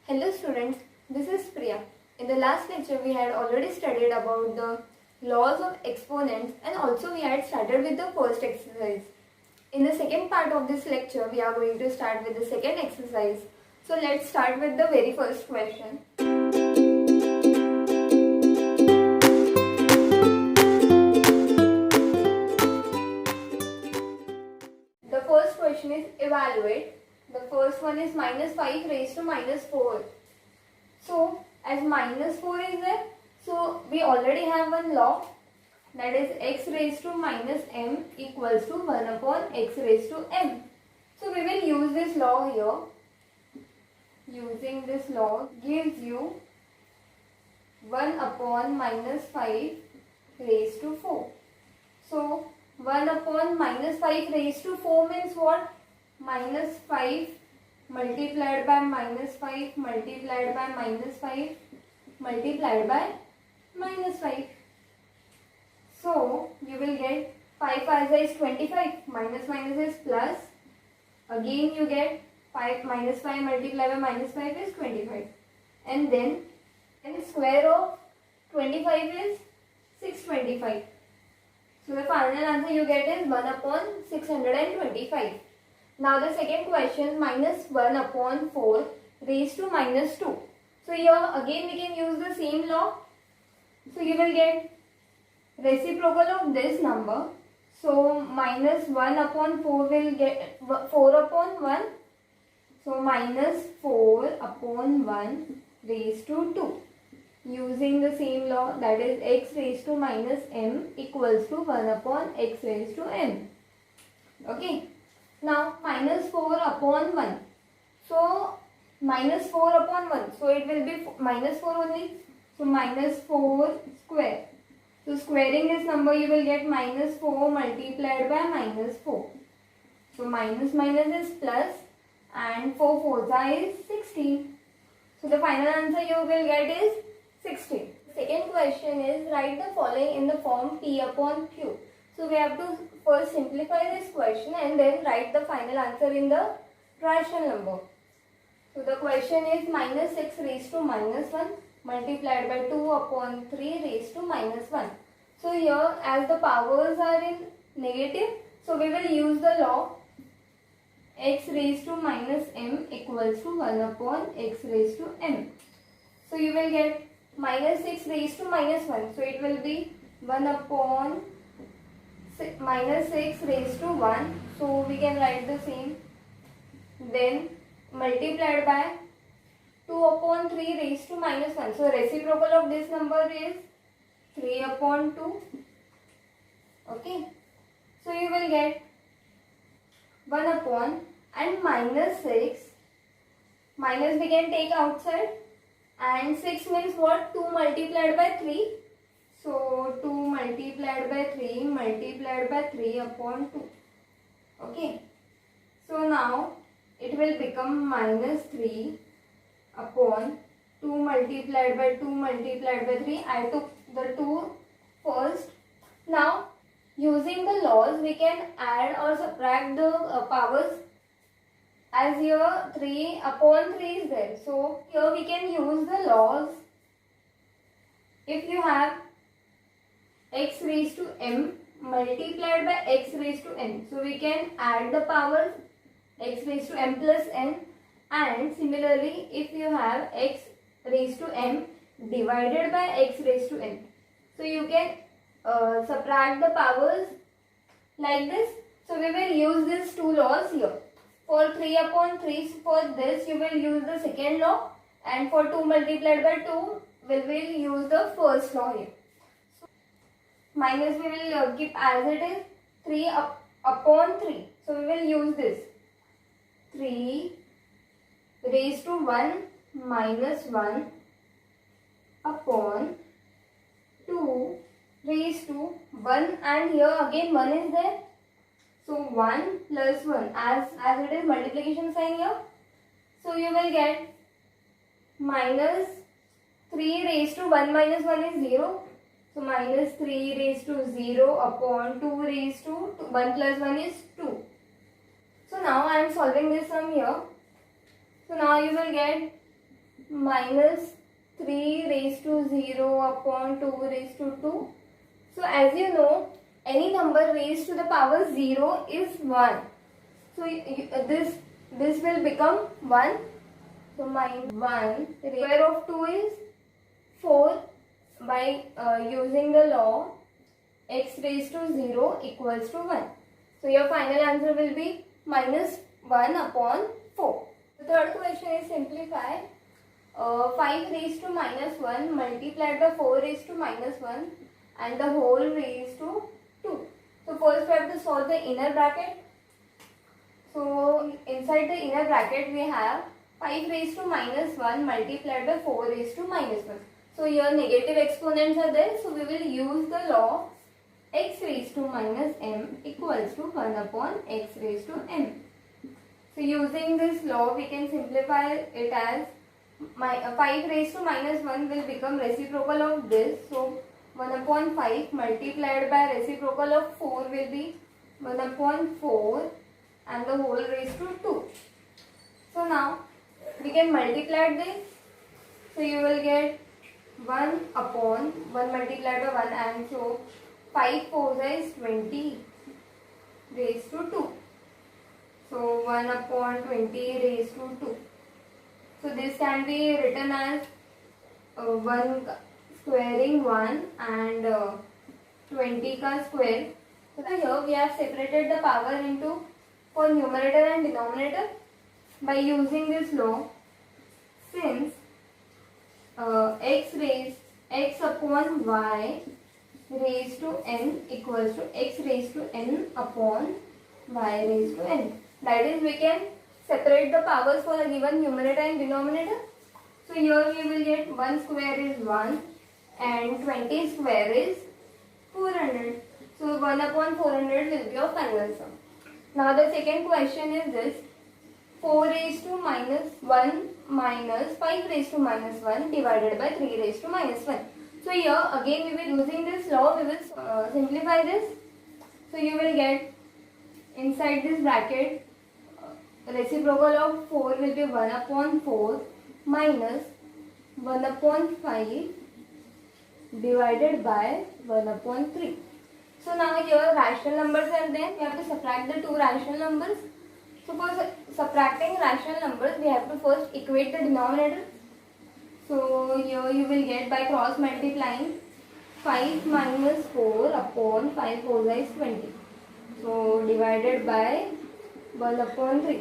Hello students, this is Priya. In the last lecture we had already studied about the laws of exponents and also we had started with the first exercise. In the second part of this lecture we are going to start with the second exercise. So let's start with the very first question. The first question is evaluate. The first one is minus 5 raised to minus 4. So as minus 4 is there, so we already have one law, that is x raised to minus m equals to 1 upon x raised to m. So we will use this law here. Using this law gives you 1 upon minus 5 raised to 4. So 1 upon minus 5 raised to 4 means what? Minus 5 multiplied by minus 5 multiplied by minus 5 multiplied by minus 5. So you will get 5 5 is 25, minus minus is plus. Again you get 5 minus 5 multiplied by minus 5 is 25. And then square of 25 is 625. So the final answer you get is 1 upon 625. Now the second question, minus 1 upon 4 raised to minus 2. So here again we can use the same law. So you will get reciprocal of this number. So minus 1 upon 4 will get 4 upon 1. So minus 4 upon 1 raised to 2. Using the same law, that is x raised to minus m equals to 1 upon x raised to m. Okay. Now minus 4 upon 1. So minus 4 upon 1. So it will be minus 4 only. So minus 4 square. So squaring this number you will get minus 4 multiplied by minus 4. So minus minus is plus and 4 4s is 16. So the final answer you will get is 16. Second question is write the following in the form p upon q. So we have to first simplify this question and then write the final answer in the rational number. So the question is minus 6 raised to minus 1 multiplied by 2 upon 3 raised to minus 1. So here as the powers are in negative, so we will use the law x raised to minus m equals to 1 upon x raised to m. So you will get minus 6 raised to minus 1. So it will be 1 upon minus 6 raised to 1. So we can write the same. Then multiplied by 2 upon 3 raised to minus 1. So reciprocal of this number is 3 upon 2. Okay. So you will get 1 upon and minus 6. Minus we can take outside. And 6 means what? 2 multiplied by 3. So 2 multiplied by 3 multiplied by 3 upon 2. Okay. So now it will become minus 3 upon 2 multiplied by 2 multiplied by 3. I took the 2 first. Now using the laws we can add or subtract the powers. As here 3 upon 3 is there. So here we can use the laws. If you have x raised to m multiplied by x raised to n. So we can add the powers x raised to m plus n. And similarly if you have x raised to m divided by x raised to n. So you can subtract the powers like this. So we will use these two laws here. For 3 upon 3, for this you will use the second law, and for 2 multiplied by 2 we will use the first law here. So, minus we will keep as it is 3 upon 3. So we will use this 3 raised to 1 minus 1 upon 2 raised to 1, and here again 1 is there. So 1 plus 1 as it is multiplication sign here. So you will get minus 3 raised to 1 minus 1 is 0. So minus 3 raised to 0 upon 2 raised to 1 plus 1 is 2. So now I am solving this sum here. So now you will get minus 3 raised to 0 upon 2 raised to 2. So as you know, any number raised to the power 0 is 1. So this will become 1. So minus 1. The square of 2 is 4. By using the law, x raised to 0 equals to 1. So your final answer will be minus 1 upon 4. The third question is simplify 5 raised to minus 1 multiplied by 4 raised to minus 1 and the whole raised to 2. So first we have to solve the inner bracket. So inside the inner bracket we have 5 raised to minus 1 multiplied by 4 raised to minus 1. So here negative exponents are there. So we will use the law x raised to minus m equals to 1 upon x raised to m. So using this law we can simplify it as 5 raised to minus 1 will become reciprocal of this. So 1 upon 5 multiplied by reciprocal of 4 will be 1 upon 4 and the whole raised to 2. So now we can multiply this. So you will get 1 upon 1 multiplied by 1 and so 5 4 is 20 raised to 2. So 1 upon 20 raised to 2. So this can be written as 1 squaring 1 and 20 ka square. So here we have separated the power into for numerator and denominator by using this law. Since x upon y raised to n equals to x raised to n upon y raised to n. That is, we can separate the powers for a given numerator and denominator. So here we will get 1 square is 1 and 20 square is 400. So 1 upon 400 will be your final sum. Now the second question is this. 4 raised to minus 1 minus 5 raised to minus 1 divided by 3 raised to minus 1. So here again we will using this law, we will simplify this. So you will get inside this bracket reciprocal of 4 will be 1 upon 4 minus 1 upon 5 divided by 1 upon 3. So now here rational numbers are there. We have to subtract the two rational numbers. So for subtracting rational numbers, we have to first equate the denominator. So here you will get by cross multiplying 5 minus 4 upon 5 4 is 20. So divided by 1 upon 3.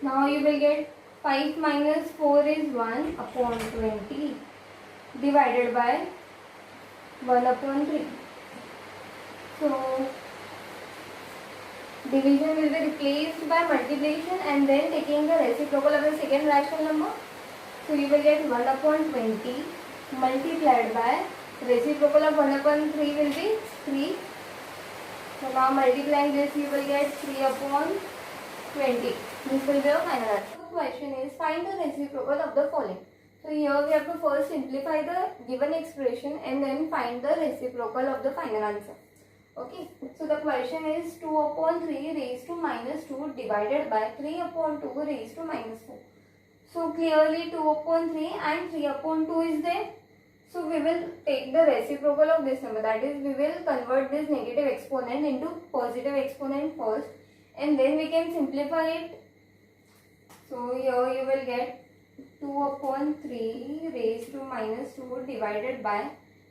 Now you will get 5 minus 4 is 1 upon 20 divided by 1 upon 3. So division will be replaced by multiplication and then taking the reciprocal of the second rational number. So you will get 1 upon 20 multiplied by reciprocal of 1 upon 3 will be 3. So now multiplying this you will get 3 upon 20. This will be your final answer. The question is find the reciprocal of the following. So here we have to first simplify the given expression and then find the reciprocal of the final answer. Okay. So the question is 2 upon 3 raised to minus 2 divided by 3 upon 2 raised to minus 4. So clearly 2 upon 3 and 3 upon 2 is there. So we will take the reciprocal of this number. That is, we will convert this negative exponent into positive exponent first and then we can simplify it. So here you will get 2 upon 3 raised to minus 2 divided by,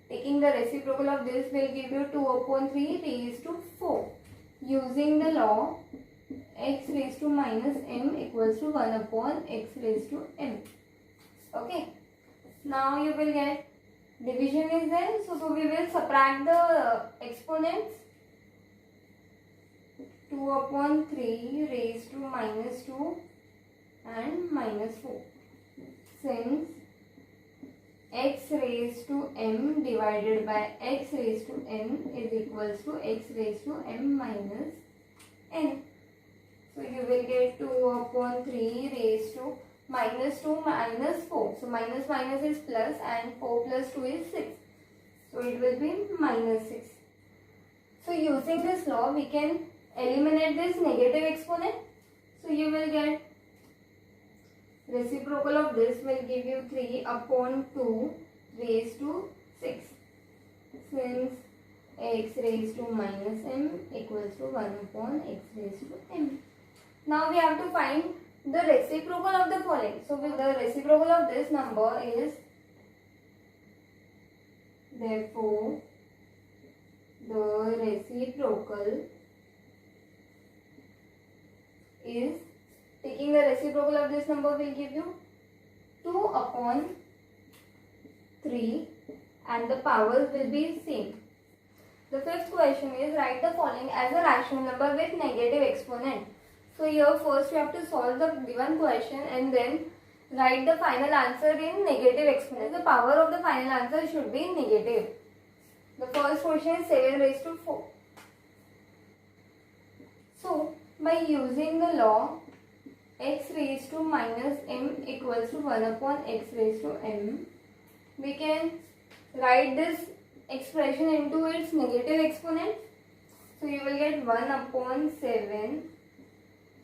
taking the reciprocal of this will give you 2 upon 3 raised to 4. Using the law, x raised to minus m equals to 1 upon x raised to m. Okay. Now you will get division is there. So we will subtract the exponents. 2 upon 3 raised to minus 2 and minus 4. Since x raised to m divided by x raised to n is equals to x raised to m minus n. So you will get 2 upon 3 raised to minus 2 minus 4. So minus minus is plus and 4 plus 2 is 6. So it will be minus 6. So using this law we can eliminate this negative exponent. So you will get reciprocal of this will give you 3 upon 2 raised to 6. Since x raised to minus m equals to 1 upon x raised to m. Now we have to find the reciprocal of the following. So the reciprocal of this number is, therefore the reciprocal is, taking the reciprocal of this number will give you 2 upon 3 and the powers will be same. The fifth question is, write the following as a rational number with negative exponent. So here first you have to solve the given question and then write the final answer in negative exponent. The power of the final answer should be negative. The first question is 7 raised to 4. So by using the law x raised to minus m equals to 1 upon x raised to m, we can write this expression into its negative exponent. So you will get 1 upon 7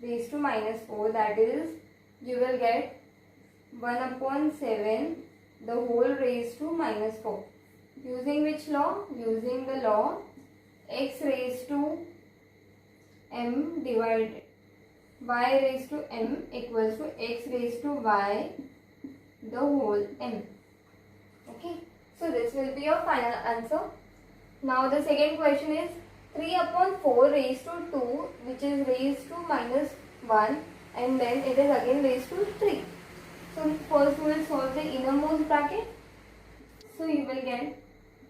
raised to minus 4, that is, you will get 1 upon 7 the whole raised to minus 4. Using which law? Using the law x raised to m divided y raised to m equals to x raised to y the whole m. Okay, so this will be your final answer. Now the second question is 3 upon 4 raised to 2, which is raised to minus 1 and then it is again raised to 3. So first we will solve the innermost bracket. So you will get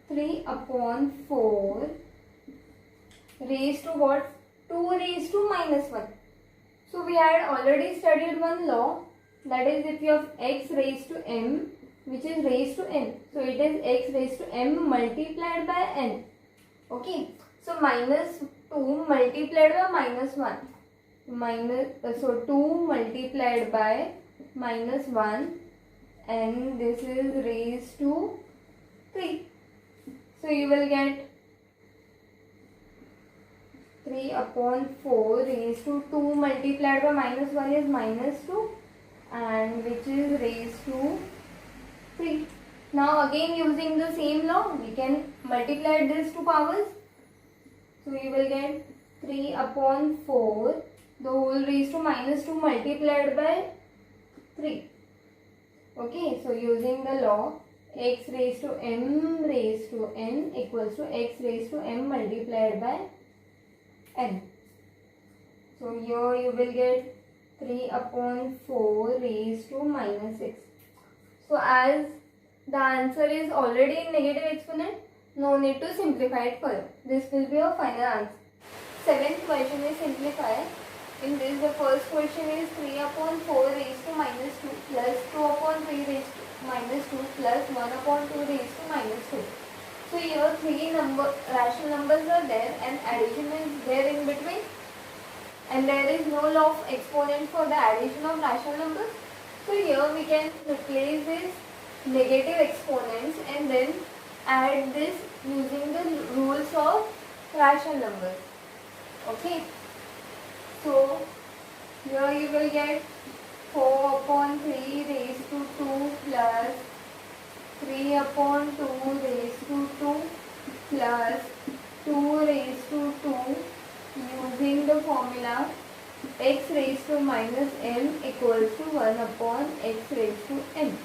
3 upon 4 raised to what? 2 raised to minus 1. So we had already studied one law, that is if you have x raised to m which is raised to n. So it is x raised to m multiplied by n. Okay. So minus 2 multiplied by minus 1. So 2 multiplied by minus 1 and this is raised to 3. So you will get 3 upon 4 raised to 2 multiplied by minus 1 is minus 2 and which is raised to 3. Now again using the same law we can multiply these two powers. So you will get 3 upon 4 the whole raised to minus 2 multiplied by 3. Okay, so using the law x raised to m raised to n equals to x raised to m multiplied by n. So here you will get 3 upon 4 raised to minus 6. So as the answer is already in negative exponent, no need to simplify it further. This will be your final answer. Seventh question is simplify. In this the first question is 3 upon 4 raised to minus 2 plus 2 upon 3 raised to minus 2 plus 1 upon 2 raised to minus 2. So here 3 rational numbers are there and addition is there in between. And there is no law of exponent for the addition of rational numbers. So here we can replace this negative exponents and then add this using the rules of rational numbers. Okay. So here you will get 4 upon 3 raised to 2 plus 3 upon 2 raised to 2 plus 2 raised to 2 using the formula x raised to minus m equals to 1 upon x raised to m.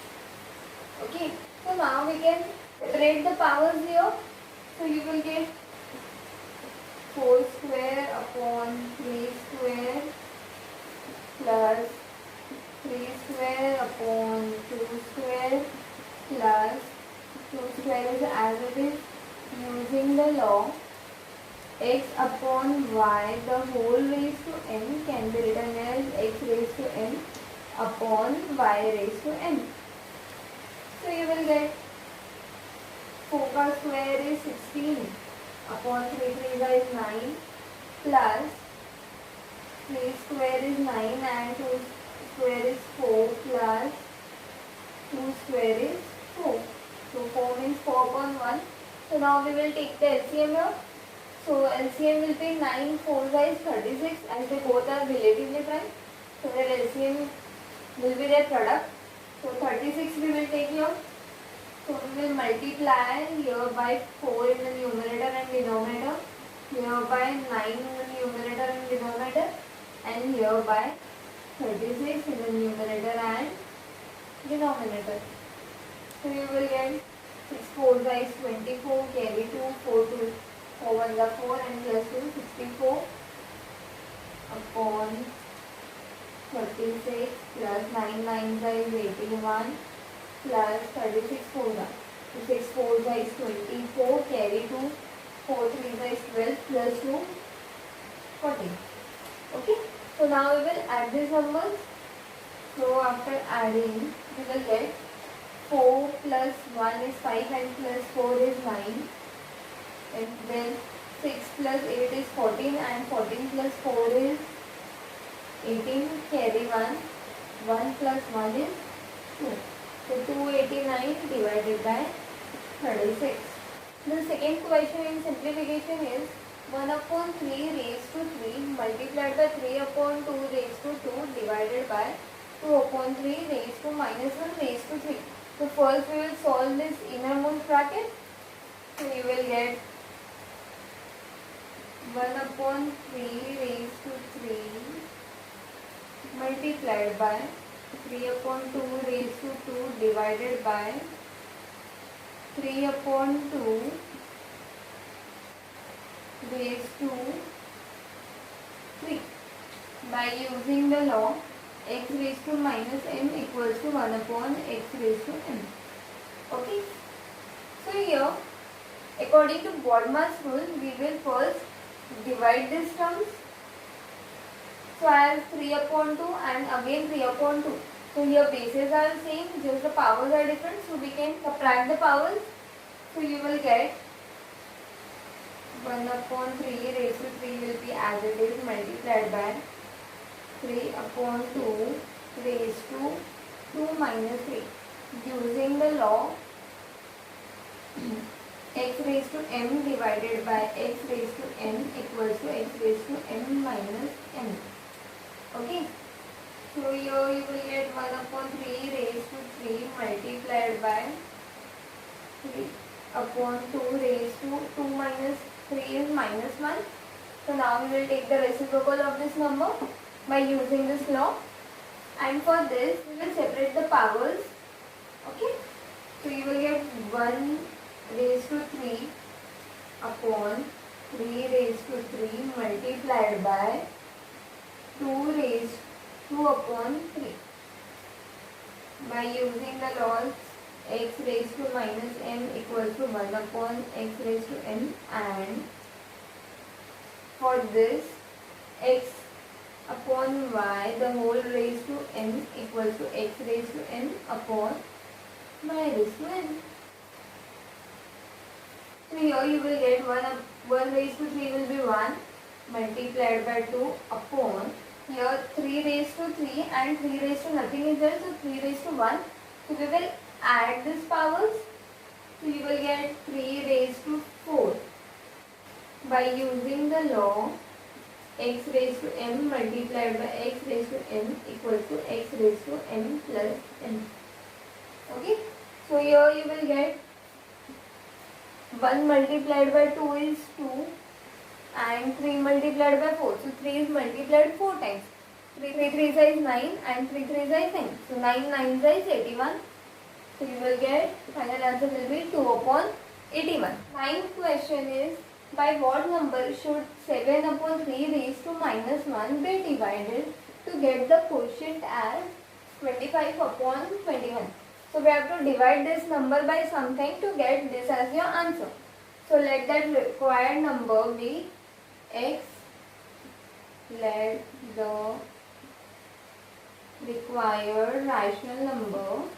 Okay, so now we can separate the powers here. So you will get 4 square upon 3 square plus 3 square upon 2 square plus 2 square is as it is. Using the law x upon y the whole raised to n can be written as x raised to n upon y raised to n. So you will get 4 का square is 16 upon 3 is 9 plus 3 square is 9 and 2 square is 4 plus 2 square is 4. So 4 means 4 upon 1. So now we will take the LCM here. So LCM will be 9 4 is 36 as they both are relatively prime. So their LCM will be their product. So 36 we will take here. So we will multiply here by 4 in the numerator and denominator, here by 9 in the numerator and denominator, and here by 36 in the numerator and denominator. So you will get 6 4 is 24, carry 2, 4 2, 4 1 is 4 and plus 2, 64 upon 36 plus 9 9 is 81 plus 36 4 is 6 4 is 24, carry 2, 4 3 is 12 plus 2, 14. Okay, so now we will add these numbers. So after adding, we will get 4 plus 1 is 5 and plus 4 is 9, and then 6 plus 8 is 14 and 14 plus 4 is 18, carry 1, 1 plus 1 is 2. So 289 divided by 36. The second question in simplification is 1 upon 3 raised to 3 multiplied by 3 upon 2 raised to 2 divided by 2 upon 3 raised to minus 1 raised to 3. So first we will solve this innermost bracket. So you will get 1 upon 3 raised to 3 multiplied by 3 upon 2 raised to 2 divided by 3 upon 2 raised to 3. By using the law, x raised to minus m equals to 1 upon x raised to m. Okay. So here, according to BODMAS rule, we will first divide these terms. So I have 3 upon 2 and again 3 upon 2. So here bases are same, just the powers are different. So we can subtract the powers. So you will get 1 upon 3 raised to 3 will be as it is multiplied by 3 upon 2 raised to 2 minus 3. Using the law, x raised to m divided by x raised to n equals to x raised to m minus n. Okay. So here you will get 1 upon 3 raised to 3 multiplied by 3 upon 2 raised to 2 minus 3 is minus 1. So now we will take the reciprocal of this number by using this law. And for this we will separate the powers. Okay. So you will get 1 raised to 3 upon 3 raised to 3 multiplied by 2 raised 2 upon 3. By using the laws, x raised to minus m equals to 1 upon x raised to n, and for this x upon y the whole raised to n equals to x raised to n upon y raised to n. So here you will get 1 raised to 3 will be 1 multiplied by 2 upon, here 3 raised to 3 and 3 raised to nothing is there, so 3 raised to 1. So we will add these powers. So you will get 3 raised to 4. By using the law, x raised to m multiplied by x raised to n equals to x raised to m plus n. Okay. So here you will get 1 multiplied by 2 is 2 and 3 multiplied by 4. So 3 is multiplied 4 times. 3 3 is 9 and 3 3 is 10. So 9 9 is 81. So you will get, final answer will be 2 upon 81. Ninth question is, by what number should 7 upon 3 raised to minus 1 be divided to get the quotient as 25 upon 21? So we have to divide this number by something to get this as your answer. So let that required number be x. Let the required rational number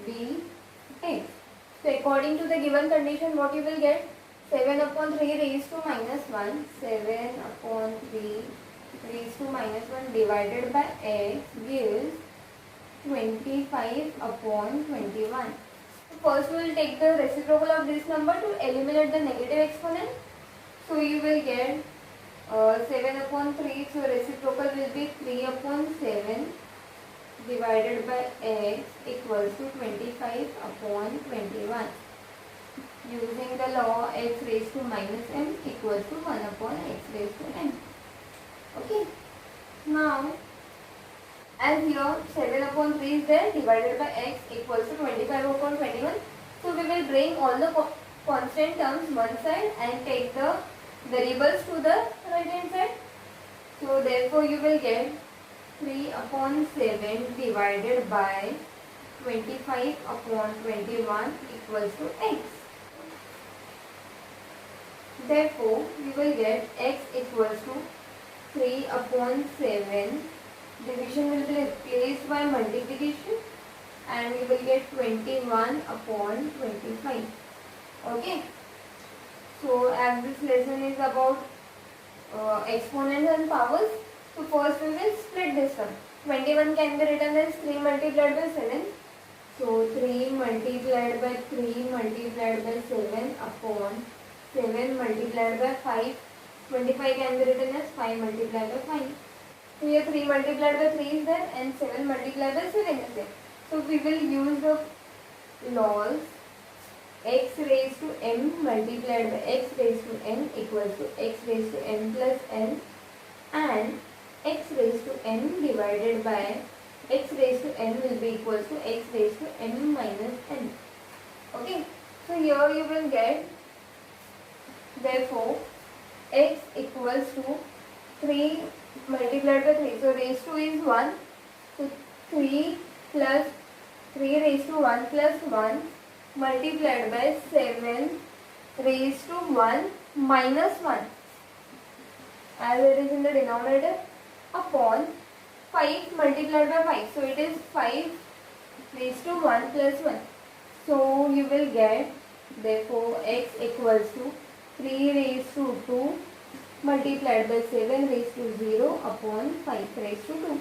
be x. So according to the given condition, what you will get? 7 upon 3 raised to minus 1. 7 upon 3 raised to minus 1 divided by x gives 25 upon 21. So first we will take the reciprocal of this number to eliminate the negative exponent. So you will get 7 upon 3, so reciprocal will be 3 upon 7 divided by x equals to 25 upon 21. Using the law, x raised to minus m equals to 1 upon x raised to n. Okay. Now, as here 7 upon 3 is there, divided by x equals to 25 upon 21. So we will bring all the constant terms one side and take the variables to the right hand side. So therefore you will get 3 upon 7 divided by 25 upon 21 equals to x. Therefore we will get x equals to 3 upon 7. Division will be replaced by multiplication and we will get 21 upon 25. Okay. So as this lesson is about exponents and powers, so first we will split this one. 21 can be written as 3 multiplied by 7. So 3 multiplied by 3 multiplied by 7 upon 7 multiplied by 5. 25 can be written as 5 multiplied by 5. So here 3 multiplied by 3 is there and 7 multiplied by 7 is there. So we will use the laws x raised to m multiplied by x raised to n equals to x raised to n plus n, and x raised to n divided by x raised to n will be equals to x raised to n minus n. Okay. So here you will get, therefore x equals to 3 multiplied by 3. So raised to is 1. So 3 plus 3 raised to 1 plus 1 multiplied by 7 raised to 1 minus 1, as it is in the denominator, upon 5 multiplied by 5. So it is 5 raised to 1 plus 1. So you will get, therefore x equals to 3 raised to 2 multiplied by 7 raised to 0 upon 5 raised to 2.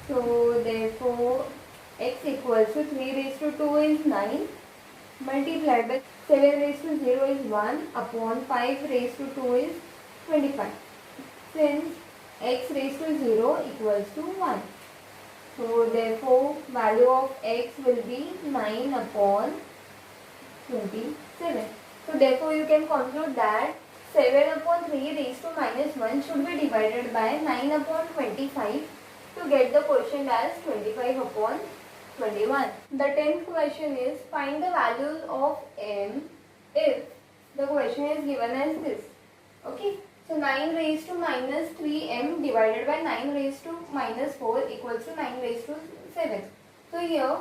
So therefore x equals to 3 raised to 2 is 9 multiplied by 7 raised to 0 is 1 upon 5 raised to 2 is 25. Since x raised to 0 equals to 1. So therefore value of x will be 9 upon 27. So therefore you can conclude that 7 upon 3 raised to minus 1 should be divided by 9 upon 25 to get the quotient as 25 upon 21. The 10th question is, find the values of m if the question is given as this. Okay. So 9 raised to minus 3m divided by 9 raised to minus 4 equals to 9 raised to 7. So here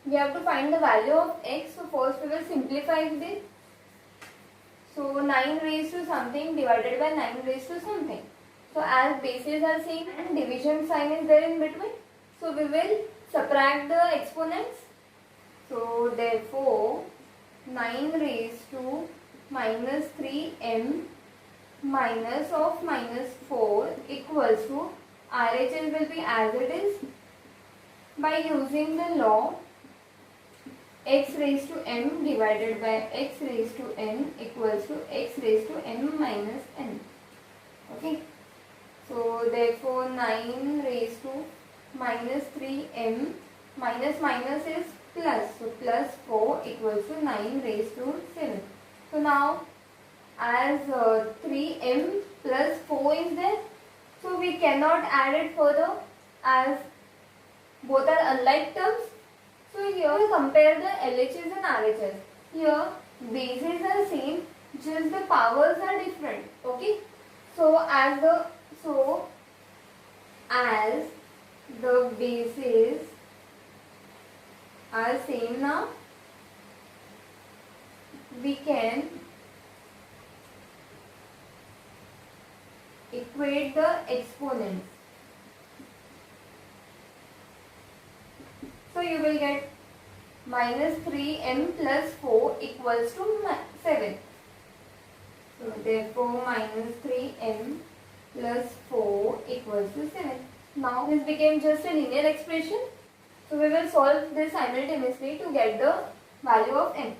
we have to find the value of x. So first we will simplify this. So 9 raised to something divided by 9 raised to something. So as bases are same and division sign is there in between, so we will subtract the exponents. So therefore 9 raised to minus 3m minus of minus 4 equals to RHS will be as it is by using the law x raised to m divided by x raised to n equals to x raised to m minus n. Okay. So therefore 9 raised to minus 3m minus minus is plus. So plus 4 equals to 9 raised to 7. So now as 3m plus 4 is there, so we cannot add it further as both are unlike terms. So here we compare the LHS and RHS. Here bases are same, just the powers are different. Okay. So as the bases are same now, we can equate the exponents. So you will get minus 3m plus 4 equals to 7. So therefore minus 3m plus 4 equals to 7. Now this became just a linear expression. So we will solve this simultaneously to get the value of m.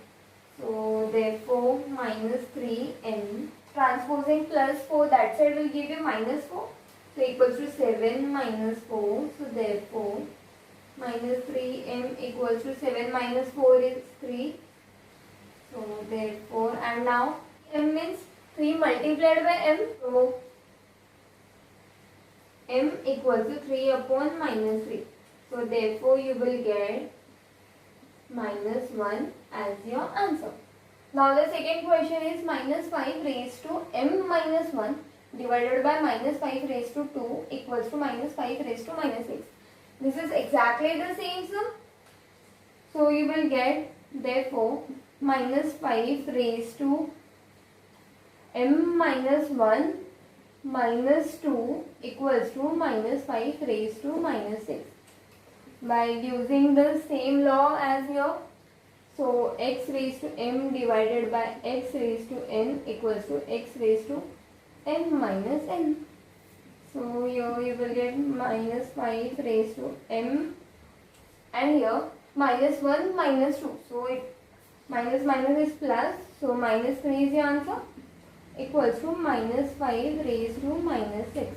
So therefore minus 3m transposing plus 4, that side will give you minus 4. So equals to 7 minus 4. So therefore minus 3m equals to 7 minus 4 is 3. So therefore, and now m means 3 multiplied by m. So m equals to 3 upon minus 3. So therefore you will get minus 1 as your answer. Now the second question is minus 5 raised to m minus 1 divided by minus 5 raised to 2 equals to minus 5 raised to minus 6. This is exactly the same sum. So you will get therefore minus 5 raised to m minus 1 minus 2 equals to minus 5 raised to minus 6. By using the same law as here, so x raised to m divided by x raised to n equals to x raised to m minus n. So here you will get minus 5 raised to m, and here minus 1 minus 2. So it minus minus is plus, so minus 3 is the answer, equals to minus 5 raised to minus 6.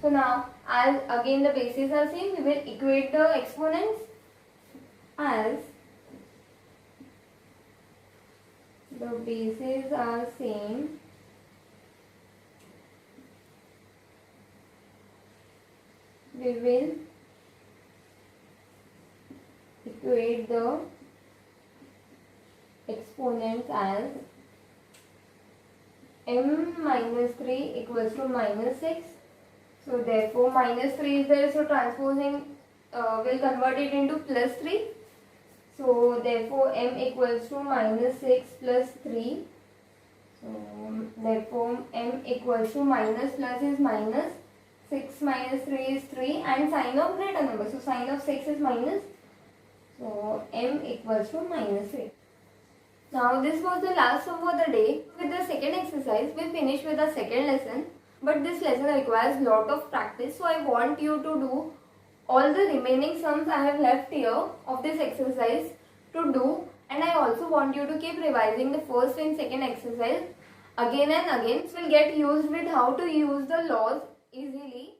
So now, as again the bases are same, we will equate the exponents as the bases are same. We will equate the exponents as m minus 3 equals to minus 6. So therefore minus 3 is there, so transposing will convert it into plus 3. So therefore m equals to minus 6 plus 3. So therefore m equals to minus plus is minus, 6 minus 3 is 3, and sign of greater number. So sign of 6 is minus. So m equals to minus 3. Now this was the last sum for the day. With the second exercise, we finish with the second lesson. But this lesson requires lot of practice, so I want you to do all the remaining sums I have left here of this exercise to do, and I also want you to keep revising the first and second exercise again and again. So you'll get used with how to use the laws easily.